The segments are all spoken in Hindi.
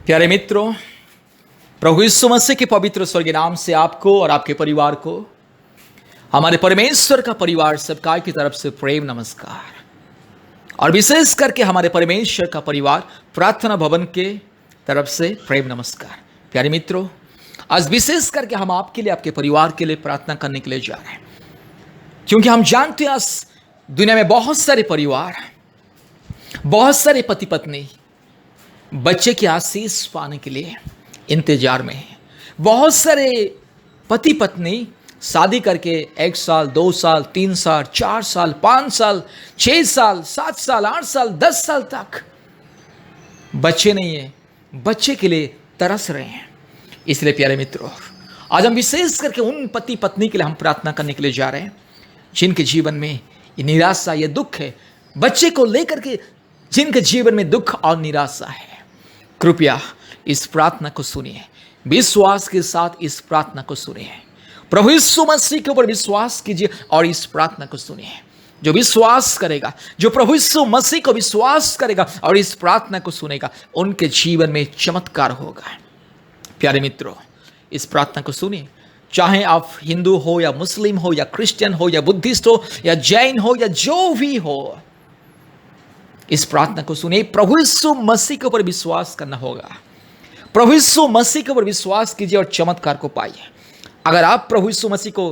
प्यारे मित्रों, प्रभु यीशु मसीह के पवित्र स्वर्गीय नाम से आपको और आपके परिवार को हमारे परमेश्वर का परिवार सबका की तरफ से प्रेम नमस्कार। और विशेष करके हमारे परमेश्वर का परिवार प्रार्थना भवन के तरफ से प्रेम नमस्कार। प्यारे मित्रों, आज विशेष करके हम आपके लिए, आपके परिवार के लिए प्रार्थना करने के लिए जा रहे हैं, क्योंकि हम जानते हैं आज दुनिया में बहुत सारे परिवार, बहुत सारे पति पत्नी बच्चे की आशीष पाने के लिए इंतजार में है। बहुत सारे पति पत्नी शादी करके 1 साल, 2 साल, 3 साल, 4 साल, 5 साल, 6 साल, 7 साल, 8 साल, 10 साल तक बच्चे नहीं है, बच्चे के लिए तरस रहे हैं। इसलिए प्यारे मित्रों, आज हम विशेष करके उन पति पत्नी के लिए हम प्रार्थना करने के लिए जा रहे हैं जिनके जीवन में ये निराशा, ये दुख है, बच्चे को लेकर के जिनके जीवन में दुख और निराशा है। कृपया इस प्रार्थना को सुनिए, विश्वास के साथ इस प्रार्थना को सुनिए। प्रभु यीशु मसीह के ऊपर विश्वास कीजिए और इस प्रार्थना को सुनिए। जो विश्वास करेगा, जो प्रभु यीशु मसीह को विश्वास करेगा और इस प्रार्थना को सुनेगा, उनके जीवन में चमत्कार होगा। प्यारे मित्रों, इस प्रार्थना को सुनिए। चाहे आप हिंदू हो या मुस्लिम हो या क्रिश्चियन हो या बुद्धिस्ट हो या जैन हो या जो भी हो, इस प्रार्थना को सुनिए। प्रभु यीशु मसीह के ऊपर विश्वास करना होगा। प्रभु यीशु मसीह के ऊपर विश्वास कीजिए और चमत्कार को पाइए। अगर आप प्रभु यीशु मसीह को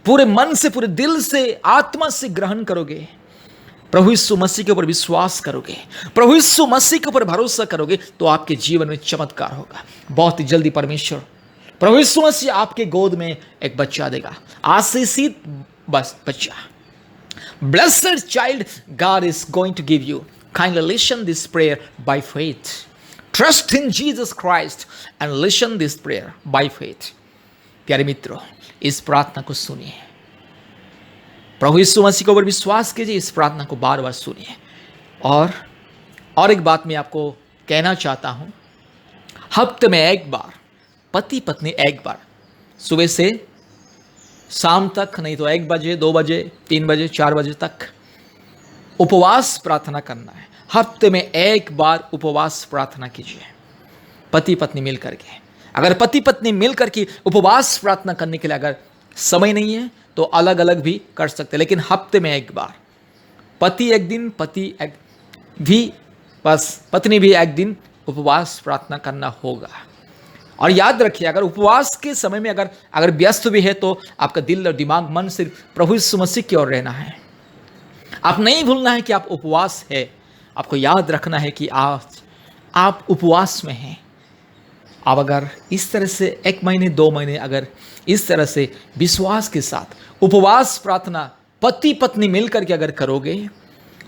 पूरे मन से, पूरे दिल से, आत्मा से ग्रहण करोगे, प्रभु यीशु मसीह के ऊपर विश्वास करोगे, प्रभु यीशु मसीह के ऊपर भरोसा करोगे, तो आपके जीवन में चमत्कार होगा। बहुत ही जल्दी परमेश्वर प्रभु यीशु मसीह आपके गोद में एक बच्चा देगा, आशीषित बच्चा। Blessed child God is going to give you. Kindly listen this prayer by faith. Trust in Jesus Christ and listen this prayer by faith. प्यारे मित्रों, इस प्रार्थना को सुनिए। प्रभु यीशु मसीह के ऊपर विश्वास कीजिए, इस प्रार्थना को बार बार सुनिए। और एक बात मैं आपको कहना चाहता हूं, हफ्ते में एक बार, पति पत्नी एक बार, सुबह से शाम तक, नहीं तो 1 बजे, 2 बजे, 3 बजे, 4 बजे तक उपवास प्रार्थना करना है। हफ्ते में एक बार उपवास प्रार्थना कीजिए, पति पत्नी मिल करके। अगर पति पत्नी मिल करके उपवास प्रार्थना करने के लिए अगर समय नहीं है तो अलग अलग भी कर सकते हैं, लेकिन हफ्ते में एक बार, पति एक दिन, पत्नी भी एक दिन उपवास प्रार्थना करना होगा। और याद रखिए, अगर उपवास के समय में अगर व्यस्त भी है तो आपका दिल और दिमाग, मन सिर्फ प्रभु यीशु मसीह की ओर रहना है। आप नहीं भूलना है कि आप उपवास है। आपको याद रखना है कि आज आप उपवास में हैं। आप अगर इस तरह से 1 महीने, 2 महीने अगर इस तरह से विश्वास के साथ उपवास प्रार्थना पति पत्नी मिलकर के अगर करोगे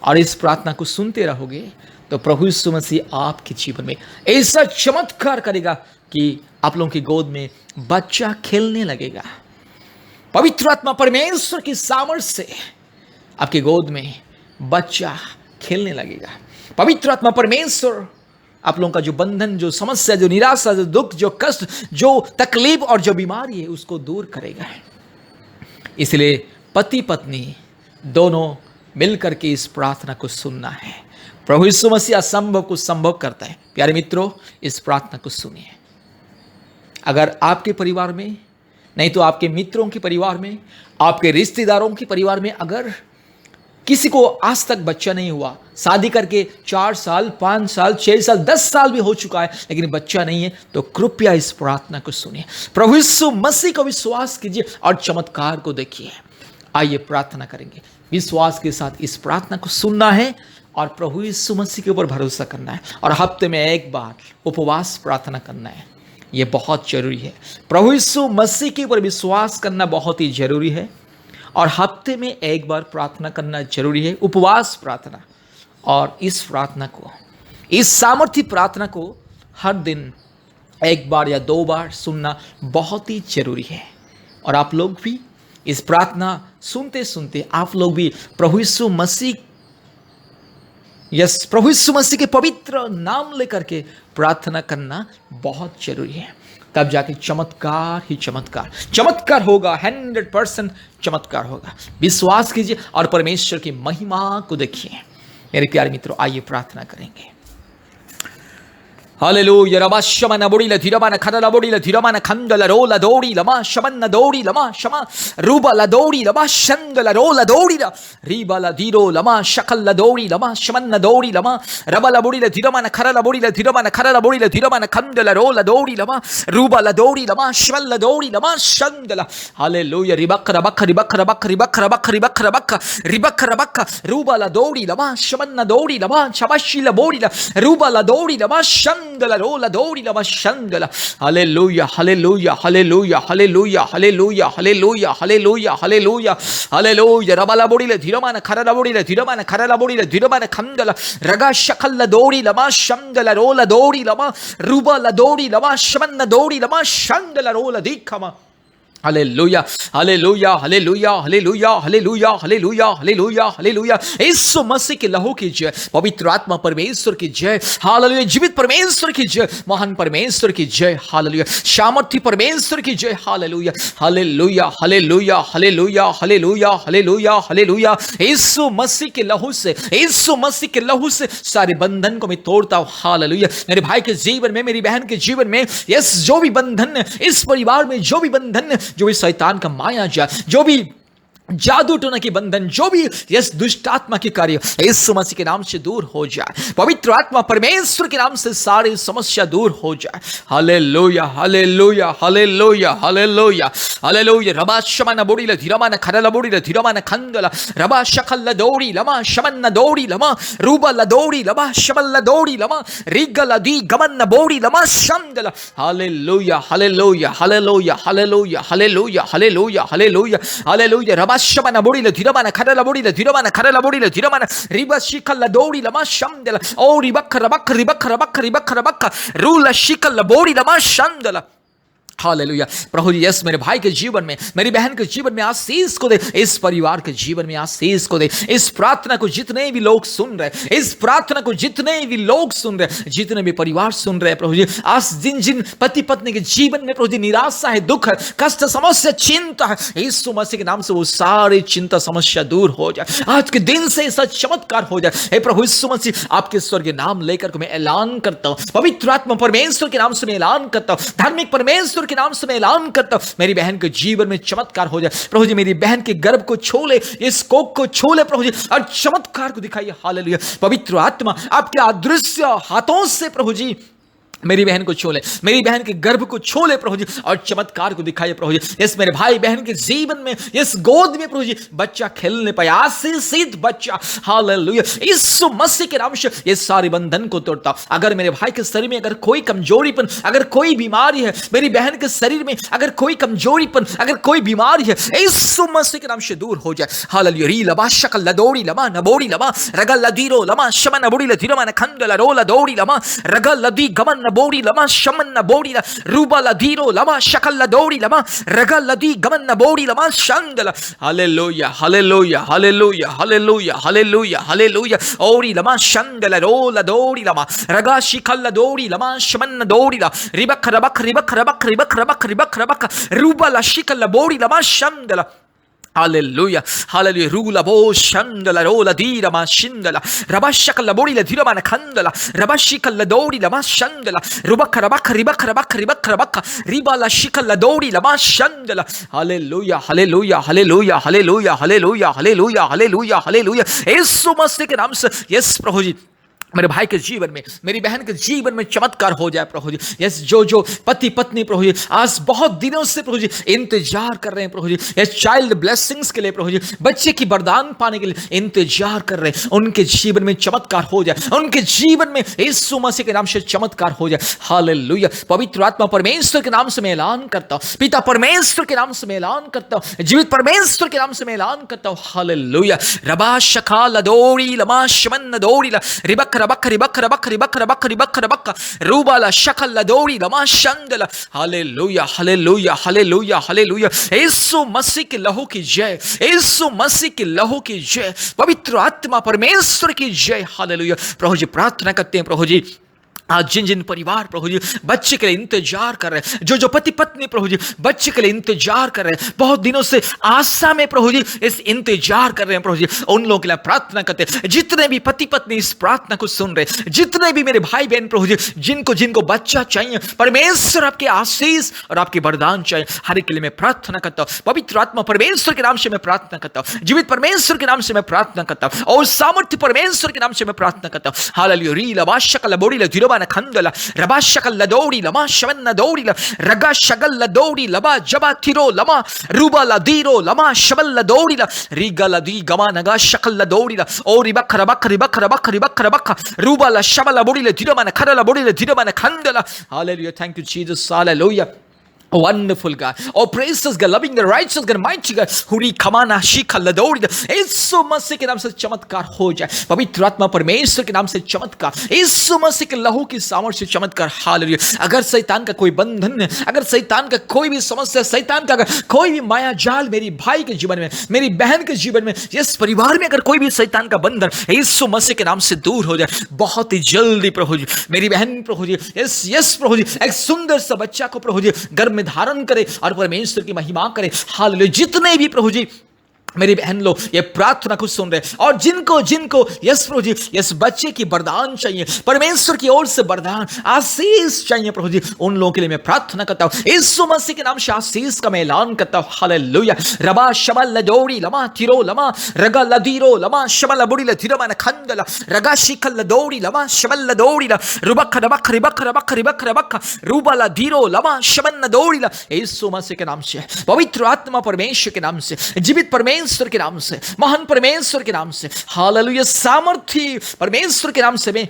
और इस प्रार्थना को सुनते रहोगे, तो प्रभु यीशु मसीह आपके जीवन में ऐसा चमत्कार करेगा कि आप लोगों की गोद में बच्चा खेलने लगेगा। पवित्र आत्मा परमेश्वर की सामर्थ्य से आपके गोद में बच्चा खेलने लगेगा। पवित्र आत्मा परमेश्वर आप लोगों का जो बंधन, जो समस्या, जो निराशा, जो दुख, जो कष्ट, जो तकलीफ और जो बीमारी है, उसको दूर करेगा। इसलिए पति पत्नी दोनों मिलकर के इस प्रार्थना को सुनना है। प्रभु यीशु मसीह असंभव को संभव करता है। प्यारे मित्रों, इस प्रार्थना को सुनिए। अगर आपके परिवार में, नहीं तो आपके मित्रों के परिवार में, आपके रिश्तेदारों के परिवार में अगर किसी को आज तक बच्चा नहीं हुआ, शादी करके 4 साल, 5 साल, 6 साल, 10 साल भी हो चुका है, लेकिन बच्चा नहीं है, तो कृपया इस प्रार्थना को सुनिए। प्रभु यीशु मसीह को विश्वास कीजिए और चमत्कार को देखिए। आइए प्रार्थना करेंगे। विश्वास के साथ इस प्रार्थना को सुनना है और प्रभु यीशु मसीह के ऊपर भरोसा करना है और हफ्ते में एक बार उपवास प्रार्थना करना है। ये बहुत जरूरी है। प्रभु यीशु मसीह के ऊपर विश्वास करना बहुत ही जरूरी है और हफ्ते में एक बार प्रार्थना करना जरूरी है, उपवास प्रार्थना। और इस प्रार्थना को, इस सामर्थ्य प्रार्थना को हर दिन 1 बार या 2 बार सुनना बहुत ही जरूरी है। और आप लोग भी इस प्रार्थना सुनते सुनते आप लोग भी प्रभु यीशु मसीह के पवित्र नाम लेकर के प्रार्थना करना बहुत जरूरी है। तब जाके चमत्कार ही चमत्कार होगा। 100% चमत्कार होगा। विश्वास कीजिए और परमेश्वर की महिमा को देखिए। मेरे प्यारे मित्रों, आइए प्रार्थना करेंगे। Hallelujah. Rabashamana bodila dhiramana khadala bodila dhiramana khandala rola dori lama shamanna dori lama shama ruba la dori lama shandala rola dori la riba la diro lama shakal la dori lama shamanna dori lama rabala bodila dhiramana kharala bodila dhiramana khandala rola dori lama ruba la dori lama shmal la dori lama shandala. Hallelujah. Ribakra bakra bakra bakra bakra bakra bakra bakra ribakra bakra ruba la dori lama shamanna dori lama shabashi la bori la ruba la dori lama shandala rola dori lama shandala. Hallelujah. Hallelujah. Hallelujah. Hallelujah. Hallelujah. Hallelujah. Hallelujah. Hallelujah. Hallelujah. Rabala bori la dhiramana kharala bori la dhiramana khandala raga shakal la dori lama shandala rola dori lama ruba la dori lama shamanna dori lama shandala rola dikama. Hallelujah, hallelujah, hallelujah, hallelujah, hallelujah, hallelujah, hallelujah, hallelujah. यीशु मसीह के लहू की जय, पवित्र आत्मा परमेश्वर की जय, हालेलुया, जीवित परमेश्वर की जय, महान परमेश्वर की जय, हालेलुया, सामर्थी परमेश्वर की जय, hallelujah, hallelujah, hallelujah, hallelujah, hallelujah, hallelujah, hallelujah. यीशु मसीह के लहू से, यीशु मसीह के लहू से सारे बंधन को मैं तोड़ता हूँ, हालेलुया. मेरे भाई के जीवन में, मेरी बहन के जीवन में, यस, जो भी बंधन इस परिवार में, जो भी बंधन, जो भी शैतान का माया जाल, जो भी जादू टोना के बंधन, जो भी यस दुष्ट आत्मा के कार्य, यीशु मसीह के नाम से दूर हो जाए. पवित्र आत्मा परमेश्वर के नाम से सारी समस्या दूर हो जाए. Hallelujah, hallelujah, hallelujah, hallelujah, hallelujah. रबा शमन बोड़ीला धीरमान खरला बोड़ीला धीरमान खंगला रबा शकल दौड़ी लमा शमन दौड़ी लमा रूबल दौड़ी लमा शमल दौड़ी लमा रिगल दी गमन बोड़ी लमा शमगला. Hallelujah, hallelujah, hallelujah, hallelujah, hallelujah, hallelujah, hallelujah, hallelujah. रबा शमन बोड़ीला धीरमान खरला बोड़ीला धीरमान खरला बोड़ीला धीरमान रिबा शिकल दौड़ी लमा शमगला ओ रिबक रबक रिबक रबक रिबक रबक रूल शिकल बोड़ी लमा शमगला. हालेलुया. प्रभु जी, यस, मेरे भाई के जीवन में, मेरी बहन के जीवन में आशीष को दे, इस परिवार के जीवन में आशीष को दे. इस प्रार्थना को जितने भी लोग सुन रहे, इस प्रार्थना को जितने भी लोग सुन रहे, जितने भी परिवार सुन रहे, प्रभु जी, आज जिन जिन पति पत्नी के जीवन में प्रभु जी निराशा है, दुख है, कष्ट, समस्या, चिंता है, यीशु मसीह के नाम से वो सारी चिंता समस्या दूर हो जाए. आज के दिन से ऐसा चमत्कार हो जाए. हे प्रभु यीशु मसीह, आपके स्वर्गीय नाम लेकर मैं ऐलान करता हूँ, पवित्र आत्मा परमेश्वर के नाम से मैं ऐलान करता हूँ, धार्मिक परमेश्वर के नाम से मैं ऐलान करता हूं, मेरी बहन के जीवन में चमत्कार हो जाए. प्रभु जी, मेरी बहन के गर्भ को छू ले, इस कोख को छू ले प्रभु जी, और चमत्कार को दिखाइए. हालेलुया. पवित्र आत्मा आपके अदृश्य हाथों से प्रभु जी मेरी बहन को छू ले, मेरी बहन के गर्भ को छू ले प्रभु जी, और चमत्कार को दिखाइए प्रभु जी. इस मेरे भाई बहन के जीवन में, इस गोद में प्रभु जी बच्चा खेलने पाए, आशीषित बच्चा. हालेलुया. यीशु मसीह के नाम से ये सारे बंधन को तोड़ता हूं. अगर मेरे भाई के शरीर में अगर कोई कमजोरीपन, अगर कोई बीमारी है, मेरी बहन के शरीर में अगर कोई कमजोरीपन, अगर कोई बीमारी है, यीशु मसीह के नाम से दूर हो जाए. हालेलुया. री लबा शकल लदोड़ी लमा नबोड़ी लमा रगल लदीरो लमा शमन नबोड़ी लदीरमा नखंदला रोला दौड़ी लमा रगल लदी गमन बोड़ी लमा शमन बोड़ी रूबा लदीरो लमा शकल लदोड़ी लमा रगल लदी गमन बोड़ी लमा शंगला. Hallelujah, hallelujah, hallelujah, hallelujah, hallelujah, hallelujah. ओरी लमा शंगला रोला दौड़ी लमा रगा शिकल दौड़ी लमा शमन दौड़ी ला रिबक रबक रिबक रबक रिबक रबक रिबक रबक रूबा ला शिकल बोड़ी लमा Shringla. Hallelujah, hallelujah. Rula bo shandala rola dira ma shindala rabashaka la bori la dira ma kandala rabashika la dori la ma shandala rubaka rabaka ribaka rabaka ribaka rabaka riba la shika la dori la ma shandala. Hallelujah, hallelujah, hallelujah, hallelujah, hallelujah, hallelujah, hallelujah, hallelujah. यीशु मसीह के नाम से यस प्रभु जी, मेरे भाई के जीवन में, मेरी बहन के जीवन में चमत्कार हो जाए प्रभु जी. यस, जो पति पत्नी प्रभु जी आज बहुत दिनों से प्रभु जी इंतजार कर रहे हैं प्रभु जी, यस, चाइल्ड ब्लेसिंग्स के लिए प्रभु जी, बच्चे की वरदान पाने के लिए इंतजार कर रहे हैं, उनके जीवन में चमत्कार हो जाए, उनके जीवन में यीशु मसीह के नाम से चमत्कार हो जाए. हालेलुया. पवित्र आत्मा परमेश्वर के नाम से मैं ऐलान करता हूं, पिता परमेश्वर के नाम से मैं ऐलान करता हूं, जीवित परमेश्वर के नाम से मैं ऐलान करता हूं. हालेलुया. रबा शका लदोड़ी लमा शमन दौड़ी ला रिबक रबक रिबक रबक रिबक रबक रिबक रबक रूबा ला शकल लदोड़ी लमा शंगला. Hallelujah, hallelujah, hallelujah, hallelujah. यीशु मसीह के लहू की जय, यीशु मसीह के लहू की जय, पवित्र आत्मा परमेश्वर की जय. हालेलुया. प्रभु जी प्रार्थना करते हैं प्रभु जी, आज जिन जिन परिवार प्रभु जी बच्चे के लिए इंतजार कर रहे हैं, जो पति पत्नी प्रभु जी बच्चे के लिए इंतजार कर रहे हैं, बहुत दिनों से आशा में प्रभु जी इस इंतजार कर रहे हैं प्रभु जी, उन लोगों के लिए प्रार्थना करते हैं। जितने भी पति पत्नी इस प्रार्थना को सुन रहे, जितने भी मेरे भाई बहन प्रभु जी जिनको जिनको बच्चा चाहिए, परमेश्वर आपके आशीष और आपके वरदान चाहिए, हर एक के लिए मैं प्रार्थना करता हूँ। पवित्र आत्मा परमेश्वर के नाम से मैं प्रार्थना करता हूँ, जीवित परमेश्वर के नाम से मैं प्रार्थना करता हूँ, और सामर्थ्य परमेश्वर के नाम से मैं प्रार्थना करता हूँ। हालेलुया। रीला वाशकल बोड़ीला दिरोबाना खंदला रबाशकल लदौड़ी लमा शवन दौड़ीला रगा शगल लदौड़ी लबा जबा थिरो लमा रूबा लदीरो लमा शबल लदौड़ीला रीगा लदी गमा नगा शकल लदौड़ीला ओरी बखरा बखरी बखरा बखरी बखरा बखा रूबा ल शबल बोड़ीला दिरोबाना खरला बोड़ीला दिरोबाना खंदला। Hallelujah. Thank you Jesus. Hallelujah. Wonderful God, oh precious God, loving God, righteous God, mighty God, हुरी खमाना शीखा लदौड़ी, यीशु मसीह के नाम से चमत्कार हो जाए। पवित्र आत्मा परमेश्वर के नाम से चमत्कार, यीशु मसीह के लहू की सामर्थ्य से चमत्कार। हालेलुया। अगर शैतान का कोई बंधन है, अगर शैतान का कोई भी समस्या, शैतान का अगर कोई भी माया जाल मेरी भाई के जीवन में, मेरी बहन के जीवन में, इस परिवार में अगर कोई भी शैतान का बंधन यीशु मसीह के नाम से दूर हो जाए बहुत ही जल्दी प्रभु जी। मेरी बहन प्रभु जी यस प्रभु जी एक सुंदर सा बच्चा को प्रभु जी गर्भ में धारण करे और परमेश्वर की महिमा करे। हालेलुया। जितने भी प्रभु जी मेरी बहन लोग ये प्रार्थना को सुन रहे और जिनको जिनको यस प्रभु जी यस बच्चे की वरदान चाहिए, परमेश्वर की ओर से वरदान आशीष चाहिए प्रभु जी, उन लोगों के लिए मैं प्रार्थना करता हूँ। यीशु मसीह के नाम से आशीष का मैं ऐलान करता हूँ। हालेलुया। रबा शबल लदौड़ी लमा थिरो लमा रगा लदीरो लमा शबल बुड़ी लथिरमा न खंदला रगा शिखल लदौड़ी लमा शबल लदौड़ी ला रुबख रबख रिबख रबख रिबख रबख रूबा लदीरो लमा शबन लदौड़ी ला। यीशु मसीह के नाम से, पवित्र आत्मा परमेश्वर के नाम से, जीवित परमेश्वर के नाम से, महान परमेश्वर के नाम से, हालेलुया, सामर्थी परमेश्वर के नाम से मैं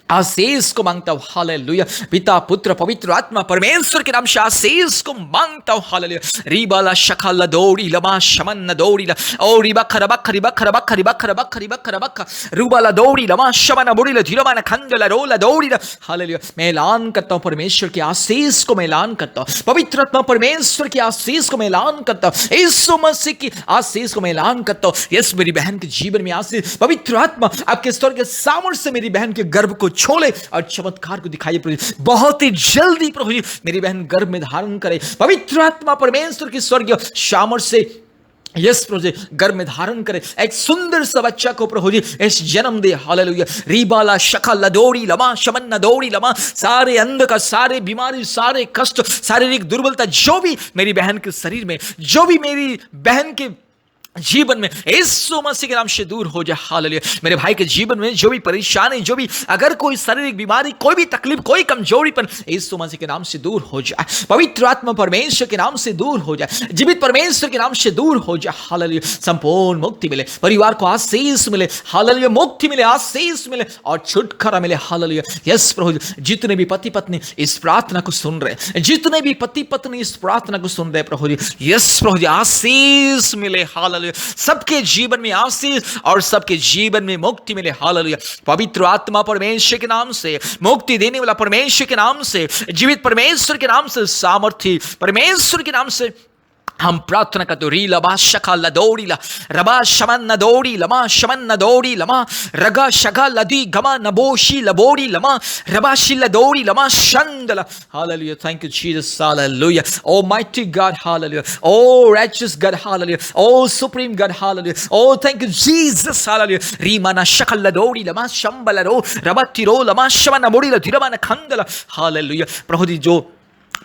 आशीष को मांगता हूँ। हालेलुया। पिता पुत्र पवित्र आत्मा परमेश्वर के नाम से आशीष को मांगता हूँ। हालेलुया। रीबाला शखाला दौड़ी लमा शमन दौड़ी ला ओ रिबा खरबा खरिबा खरबा खरिबा खरबा खरिबा खरबा रूबाला दौड़ी लमा शमन बुड़ी ला धीरमा न खंजला रोला दौड़ी ला। हालेलुया। मैं ऐलान करता हूँ परमेश्वर के आशीष को मैं ऐलान करता हूँ, पवित्र आत्मा परमेश्वर की आशीष को मैं ऐलान करता हूँ, यीशु मसीह की आशीष को मैं ऐलान करता हूँ। यस मेरी बहन के जीवन में आशीष, पवित्र आत्मा आपके स्वर्ग के सामर्थ्य से मेरी बहन के गर्भ को छोले और चमत्कार को दिखाइए प्रभु जी। बहुत ही जल्दी प्रभु जी मेरी बहन गर्भ में धारण करे, पवित्र आत्मा परमेश्वर की स्वर्गीय सामर्थ्य से यस प्रभु जी गर्भ में धारण करे, एक सुंदर सा बच्चा को प्रभु जी इस जन्म दे। हालेलुया। रीबाला शखा लदौड़ी लमा शमन दौड़ी लमा सारे अंधकार, सारे बीमारी, सारे कष्ट, शारीरिक दुर्बलता जो भी मेरी बहन के शरीर में, जो भी मेरी बहन के जीवन में यीशु मसीह के नाम से दूर हो जाए। हालेलुया। मेरे भाई के जीवन में जो भी परेशानी, जो भी अगर कोई शारीरिक बीमारी, कोई भी तकलीफ, कोई कमजोरीपन यीशु मसीह के नाम से दूर हो जाए, पवित्र आत्मा परमेश्वर के नाम से दूर हो जाए, जीवित परमेश्वर के नाम से दूर हो जाए। हालेलुया। संपूर्ण मुक्ति मिले, परिवार को आशीष मिले। हालेलुया। मुक्ति मिले, आशीष मिले और छुटकारा मिले। हालेलुया। यस प्रभु, जितने भी पति पत्नी इस प्रार्थना को सुन रहे, जितने भी पति पत्नी इस प्रार्थना को सुन रहे प्रभु जी, यस प्रभु जी आशीष मिले। हालेलुया। सबके जीवन में आशीष और सबके जीवन में मुक्ति मिले। हालेलुया। पवित्र आत्मा परमेश्वर के नाम से, मुक्ति देने वाला परमेश्वर के नाम से, जीवित परमेश्वर के नाम से, सामर्थी परमेश्वर के नाम से हम प्रार्थना करते हो। री लबा शखा लदौड़ी ला रबा शमन नदौड़ी लमा शमन नदौड़ी लमा रगा शगा लदी गमा नबोशी लबोड़ी लमा रबाशी लदौड़ी लमा शंदला। Hallelujah. Thank you Jesus. Hallelujah. Oh mighty God. Hallelujah. Oh righteous God. Hallelujah. Oh supreme God. Hallelujah. Oh thank you Jesus. Hallelujah. रीमाना शखल लदौड़ी लमा शंबला रो रबती रो लमा शमन नबोड़ी ला धीरमाना खंदला। हालेलुया। प्रभु जी जो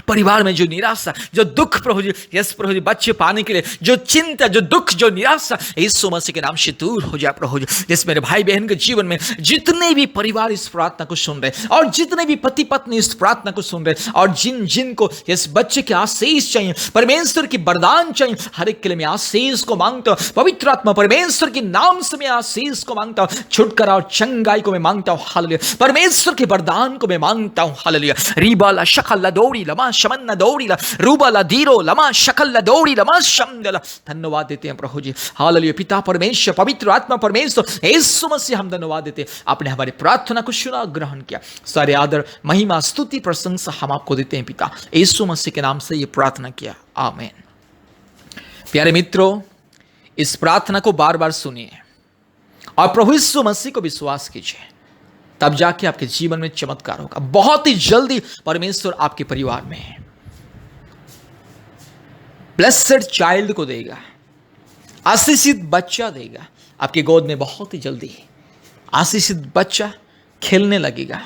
परिवार में जो निराशा, जो दुख प्रभु जी, यस प्रभु जी बच्चे पाने के लिए जो चिंता, जो दुख, जो निराशा यीशु मसीह के नाम से दूर हो जाए प्रभु जी। जिस मेरे भाई बहन के जीवन में जितने भी परिवार इस प्रार्थना को सुन रहे और जितने भी पति पत्नी इस प्रार्थना को सुन रहे और जिन जिनको इस बच्चे के आशीष चाहिए, परमेश्वर की वरदान चाहिए, हर एक के लिए मैं आशीष को मांगता हूँ। पवित्र आत्मा परमेश्वर के नाम से मैं आशीष को मांगता हूँ, छुटकारा और चंगाई को मैं मांगता हूँ। हालेलुया। परमेश्वर के वरदान को मैं मांगता हूँ। हालेलुया। रीबाला शखल लदौड़ी लमा शमन दौड़ी ला रूबाला दीरो लमा शकल दौड़ी लमा शमदला। धन्यवाद देते हैं प्रभु जी। हालेलुया। पिता परमेश्वर, पवित्र आत्मा परमेश्वर, यीशु मसीह हम धन्यवाद देते हैं, आपने हमारी प्रार्थना को सुना, ग्रहण किया। सारे आदर, महिमा, स्तुति, प्रशंसा हम आपको देते हैं पिता, यीशु मसीह के नाम से ये प्रार्थना किया, आमीन। प्यारे मित्रों, इस प्रार्थना को बार बार सुनिए और प्रभु यीशु मसीह को विश्वास कीजिए, तब जाके आपके जीवन में चमत्कार होगा। बहुत ही जल्दी परमेश्वर आपके परिवार में ब्लेस्ड चाइल्ड को देगा, आशीषित बच्चा देगा आपकी गोद में। बहुत ही जल्दी आशीषित बच्चा खेलने लगेगा।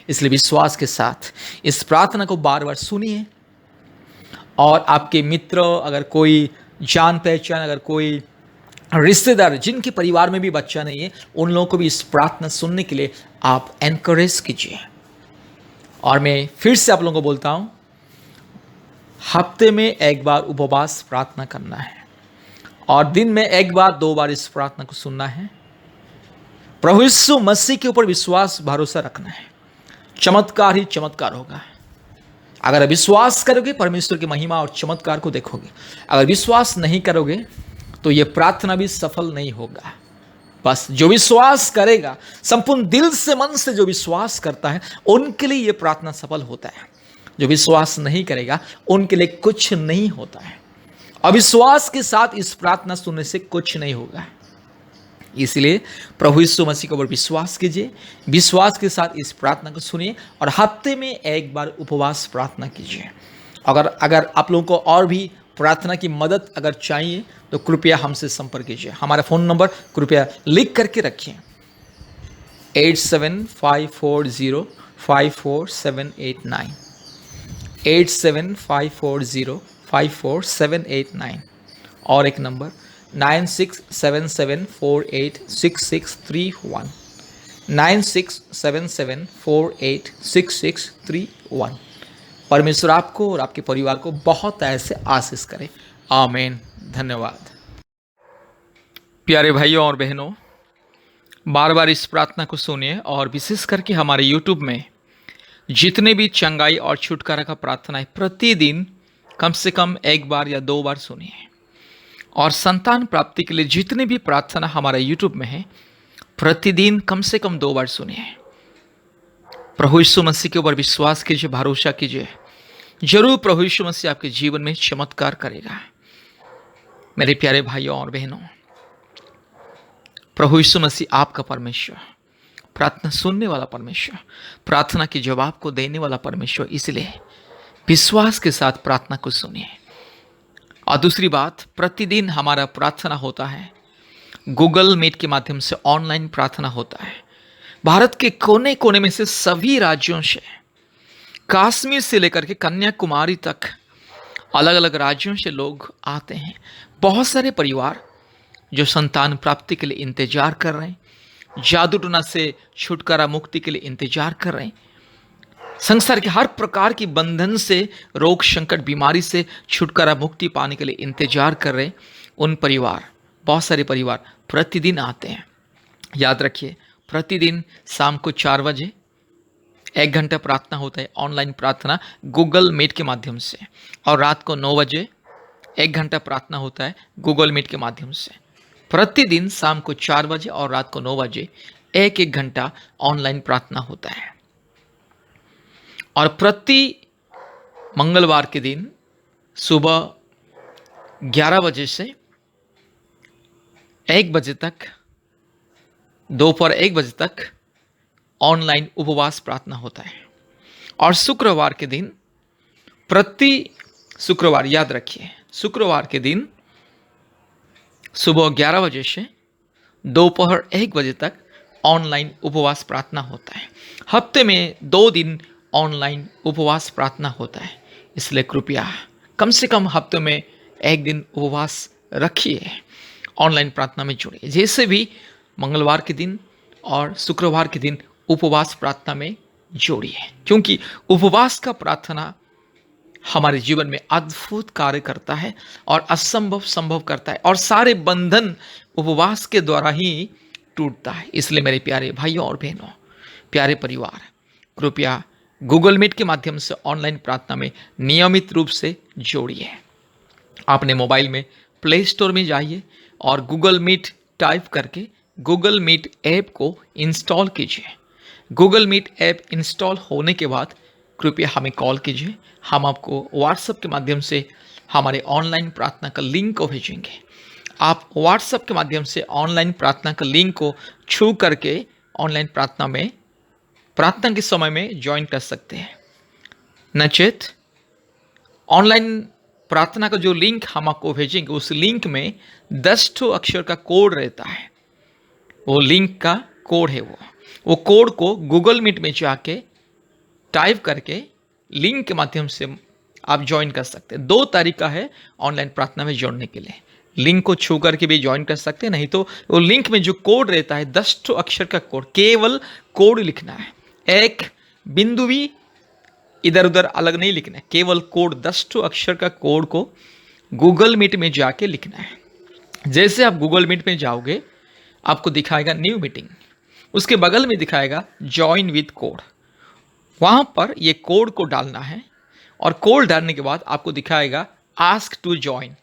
इसलिए विश्वास के साथ इस प्रार्थना को बार बार सुनिए। और आपके मित्र, अगर कोई जान पहचान, अगर कोई रिश्तेदार जिनके परिवार में भी बच्चा नहीं है, उन लोगों को भी इस प्रार्थना सुनने के लिए आप एनकरेज कीजिए। और मैं फिर से आप लोगों को बोलता हूं, हफ्ते में एक बार उपवास प्रार्थना करना है और दिन में एक बार 2 बार इस प्रार्थना को सुनना है। प्रभु यीशु मसीह के ऊपर विश्वास भरोसा रखना है। चमत्कार ही चमत्कार होगा। अगर विश्वास करोगे परमेश्वर की महिमा और चमत्कार को देखोगे। अगर विश्वास नहीं करोगे तो यह प्रार्थना भी सफल नहीं होगा। बस जो विश्वास करेगा, संपूर्ण दिल से मन से जो विश्वास करता है, उनके लिए यह प्रार्थना सफल होता है। जो विश्वास नहीं करेगा उनके लिए कुछ नहीं होता है। अविश्वास के साथ इस प्रार्थना सुनने से कुछ नहीं होगा। इसलिए प्रभु यीशु मसीह के ऊपर विश्वास कीजिए, विश्वास के साथ इस प्रार्थना को सुनिए और हफ्ते में एक बार उपवास प्रार्थना कीजिए। अगर आप लोगों को और भी प्रार्थना की मदद अगर चाहिए तो कृपया हमसे संपर्क कीजिए। हमारा फ़ोन नंबर कृपया लिख करके रखिए, 8754054789, 8754054789। और एक नंबर 9677486631, 9677486631। परमेश्वर आपको और आपके परिवार को बहुत ऐसे आशीष करे। आमीन। धन्यवाद। प्यारे भाइयों और बहनों, बार बार इस प्रार्थना को सुनिए और विशेष करके हमारे YouTube में जितने भी चंगाई और छुटकारा का प्रार्थना है, प्रतिदिन कम से कम 1 बार या 2 बार सुनिए। और संतान प्राप्ति के लिए जितने भी प्रार्थना हमारे YouTube में है, प्रतिदिन कम से कम 2 बार सुनिए। प्रभु यीशु मसीह के ऊपर विश्वास कीजिए, भरोसा कीजिए, जरूर प्रभु यीशु मसीह आपके जीवन में चमत्कार करेगा। मेरे प्यारे भाइयों और बहनों, प्रभु यीशु मसीह आपका परमेश्वर, प्रार्थना सुनने वाला परमेश्वर, प्रार्थना के जवाब को देने वाला परमेश्वर। इसलिए विश्वास के साथ प्रार्थना को सुनिए। और दूसरी बात, प्रतिदिन हमारा प्रार्थना होता है गूगल मीट के माध्यम से, ऑनलाइन प्रार्थना होता है। भारत के कोने कोने में से, सभी राज्यों से, कश्मीर से लेकर के कन्याकुमारी तक अलग अलग राज्यों से लोग आते हैं। बहुत सारे परिवार जो संतान प्राप्ति के लिए इंतजार कर रहे हैं, जादू टोना से छुटकारा मुक्ति के लिए इंतजार कर रहे हैं, संसार के हर प्रकार की बंधन से, रोग संकट बीमारी से छुटकारा मुक्ति पाने के लिए इंतजार कर रहे हैं, उन परिवार, बहुत सारे परिवार प्रतिदिन आते हैं। याद रखिए, प्रतिदिन शाम को 4 बजे 1 घंटा प्रार्थना होता है, ऑनलाइन प्रार्थना गूगल मीट के माध्यम से। और रात को 9 बजे 1 घंटा प्रार्थना होता है गूगल मीट के माध्यम से। प्रतिदिन शाम को 4 बजे और रात को 9 बजे 1-1 घंटा ऑनलाइन प्रार्थना होता है। और प्रति मंगलवार के दिन सुबह 11 बजे से 1 बजे तक, दोपहर 1 बजे तक ऑनलाइन उपवास प्रार्थना होता है। और शुक्रवार के दिन, प्रति शुक्रवार, याद रखिए, शुक्रवार के दिन सुबह 11 बजे से दोपहर 1 बजे तक ऑनलाइन उपवास प्रार्थना होता है। हफ्ते में 2 दिन ऑनलाइन उपवास प्रार्थना होता है। इसलिए कृपया कम से कम हफ्ते में 1 दिन उपवास रखिए, ऑनलाइन प्रार्थना में जुड़िए। जैसे भी मंगलवार के दिन और शुक्रवार के दिन उपवास प्रार्थना में जोड़िए, क्योंकि उपवास का प्रार्थना हमारे जीवन में अद्भुत कार्य करता है और असंभव संभव करता है, और सारे बंधन उपवास के द्वारा ही टूटता है। इसलिए मेरे प्यारे भाइयों और बहनों, प्यारे परिवार, कृपया गूगल मीट के माध्यम से ऑनलाइन प्रार्थना में नियमित रूप से जोड़िए। आपने मोबाइल में प्ले स्टोर में जाइए और गूगल मीट टाइप करके गूगल मीट ऐप को इंस्टॉल कीजिए। गूगल मीट ऐप इंस्टॉल होने के बाद कृपया हमें कॉल कीजिए। हम आपको व्हाट्सएप के माध्यम से हमारे ऑनलाइन प्रार्थना का लिंक को भेजेंगे। आप व्हाट्सएप के माध्यम से ऑनलाइन प्रार्थना का लिंक को छू करके ऑनलाइन प्रार्थना में प्रार्थना के समय में ज्वाइन कर सकते हैं। नचेत ऑनलाइन प्रार्थना का जो लिंक हम आपको भेजेंगे, उस लिंक में 10 अक्षर का कोड रहता है। वो लिंक का कोड है। वो कोड को गूगल मीट में जाके टाइप करके लिंक के माध्यम से आप ज्वाइन कर सकते हैं। 2 तरीका है ऑनलाइन प्रार्थना में जोड़ने के लिए। लिंक को छू करके भी ज्वाइन कर सकते हैं, नहीं तो वो लिंक में जो कोड रहता है 10 अक्षर का कोड, केवल कोड लिखना है। एक बिंदु भी इधर उधर अलग नहीं लिखना है, केवल कोड 10 अक्षर का कोड को गूगल मीट में जाके लिखना है। जैसे आप गूगल मीट में जाओगे, आपको दिखाएगा न्यू मीटिंग, उसके बगल में दिखाएगा ज्वाइन विद कोड। वहां पर ये कोड को डालना है और कोड डालने के बाद आपको दिखाएगा आस्क टू ज्वाइन,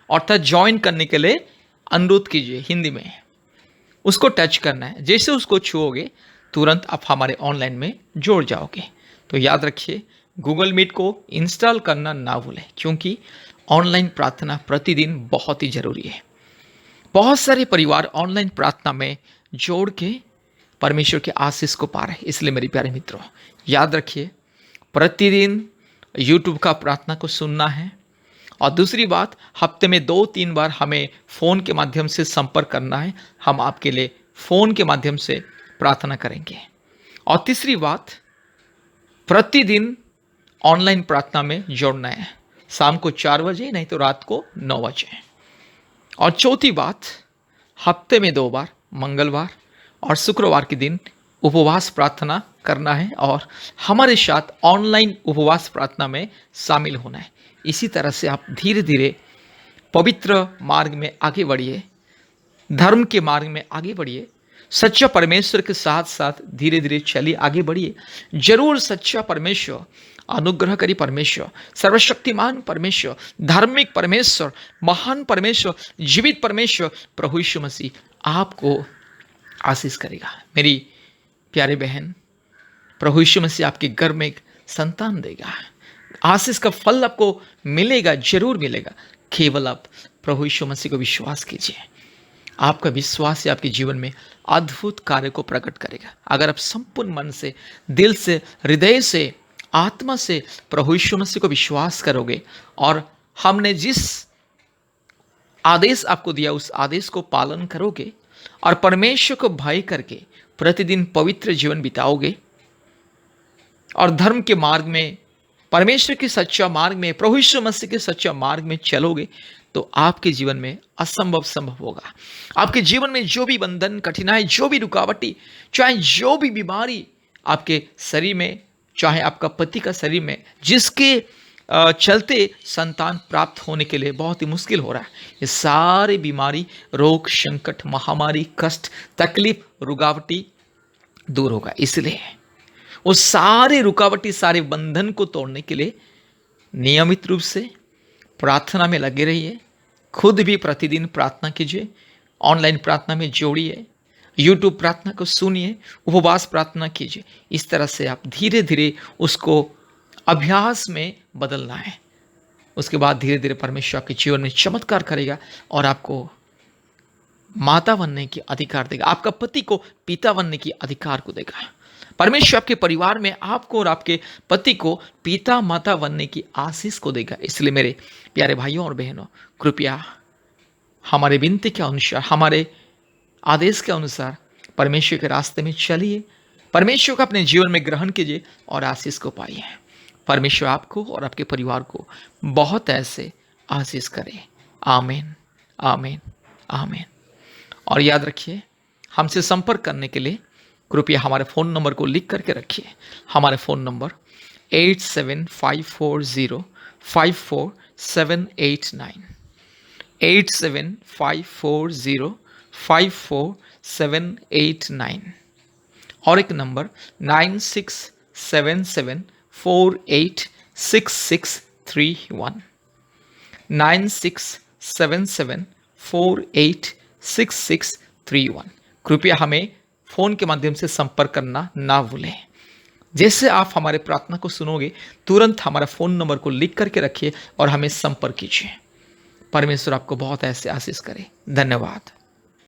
अर्थात ज्वाइन करने के लिए अनुरोध कीजिए हिंदी में। उसको टच करना है। जैसे उसको छुओगे तुरंत आप हमारे ऑनलाइन में जोड़ जाओगे। तो याद रखिए, गूगल मीट को इंस्टॉल करना ना भूलें, क्योंकि ऑनलाइन प्रार्थना प्रतिदिन बहुत ही जरूरी है। बहुत सारे परिवार ऑनलाइन प्रार्थना में जोड़ के परमेश्वर के आशीष को पा रहे हैं। इसलिए मेरे प्यारे मित्रों, याद रखिए, प्रतिदिन यूट्यूब का प्रार्थना को सुनना है। और दूसरी बात, हफ्ते में 2-3 बार हमें फ़ोन के माध्यम से संपर्क करना है। हम आपके लिए फ़ोन के माध्यम से प्रार्थना करेंगे। और तीसरी बात, प्रतिदिन ऑनलाइन प्रार्थना में जोड़ना है, शाम को 4 बजे, नहीं तो रात को 9 बजे। और चौथी बात, हफ्ते में 2 बार, मंगलवार और शुक्रवार के दिन उपवास प्रार्थना करना है और हमारे साथ ऑनलाइन उपवास प्रार्थना में शामिल होना है। इसी तरह से आप धीरे धीरे पवित्र मार्ग में आगे बढ़िए, धर्म के मार्ग में आगे बढ़िए, सच्चा परमेश्वर के साथ साथ धीरे धीरे चलिए, आगे बढ़िए। जरूर सच्चा परमेश्वर, अनुग्रहकारी परमेश्वर, सर्वशक्तिमान परमेश्वर, धार्मिक परमेश्वर, महान परमेश्वर, जीवित परमेश्वर प्रभु यीशु मसीह आपको आशीष करेगा। मेरी प्यारे बहन, प्रभु यीशु मसीह आपके घर में एक संतान देगा। आशीष का फल आपको मिलेगा, जरूर मिलेगा। केवल आप प्रभु यीशु मसीह को विश्वास कीजिए। आपका विश्वास ही आपके जीवन में अद्भुत कार्य को प्रकट करेगा। अगर आप संपूर्ण मन से, दिल से, हृदय से, आत्मा से प्रभु यीशु मसीह को विश्वास करोगे और हमने जिस आदेश आपको दिया उस आदेश को पालन करोगे और परमेश्वर को भय करके प्रतिदिन पवित्र जीवन बिताओगे और धर्म के मार्ग में, परमेश्वर के सच्चा मार्ग में, प्रभु यीशु मसीह के सच्चा मार्ग में चलोगे, तो आपके जीवन में असंभव संभव होगा। आपके जीवन में जो भी बंधन, कठिनाई, जो भी रुकावटी, चाहे जो भी बीमारी आपके शरीर में, चाहे आपका पति का शरीर में, जिसके चलते संतान प्राप्त होने के लिए बहुत ही मुश्किल हो रहा है, ये सारी बीमारी, रोग, संकट, महामारी, कष्ट, तकलीफ, रुकावटी दूर होगा। इसलिए वो सारे रुकावटी, सारे बंधन को तोड़ने के लिए नियमित रूप से प्रार्थना में लगे रहिए। खुद भी प्रतिदिन प्रार्थना कीजिए, ऑनलाइन प्रार्थना में जोड़िए, यूट्यूब प्रार्थना को सुनिए, उपवास प्रार्थना कीजिए। इस तरह से आप धीरे धीरे उसको अभ्यास में बदलना है। उसके बाद धीरे धीरे परमेश्वर आपके जीवन में चमत्कार करेगा और आपको माता बनने की अधिकार देगा, आपका पति को पिता बनने की अधिकार को देगा। परमेश्वर आपके परिवार में आपको और आपके पति को पिता माता बनने की आशीष को देगा। इसलिए मेरे प्यारे भाइयों और बहनों, कृपया हमारे विनती के अनुसार, हमारे आदेश के अनुसार परमेश्वर के रास्ते में चलिए, परमेश्वर को अपने जीवन में ग्रहण कीजिए और आशीष को पाइए। परमेश्वर आपको और आपके परिवार को बहुत ऐसे आशीष करे। आमीन, आमीन, आमीन। और याद रखिए, हमसे संपर्क करने के लिए कृपया हमारे फ़ोन नंबर को लिख करके रखिए। हमारे फ़ोन नंबर 8754054789, 8754054789, और एक नंबर 9677486631, 9677486631। कृपया हमें फ़ोन के माध्यम से संपर्क करना ना भूलें। जैसे आप हमारे प्रार्थना को सुनोगे, तुरंत हमारा फ़ोन नंबर को लिख करके रखिए और हमें संपर्क कीजिए। परमेश्वर आपको बहुत ऐसे आशीष करे। धन्यवाद।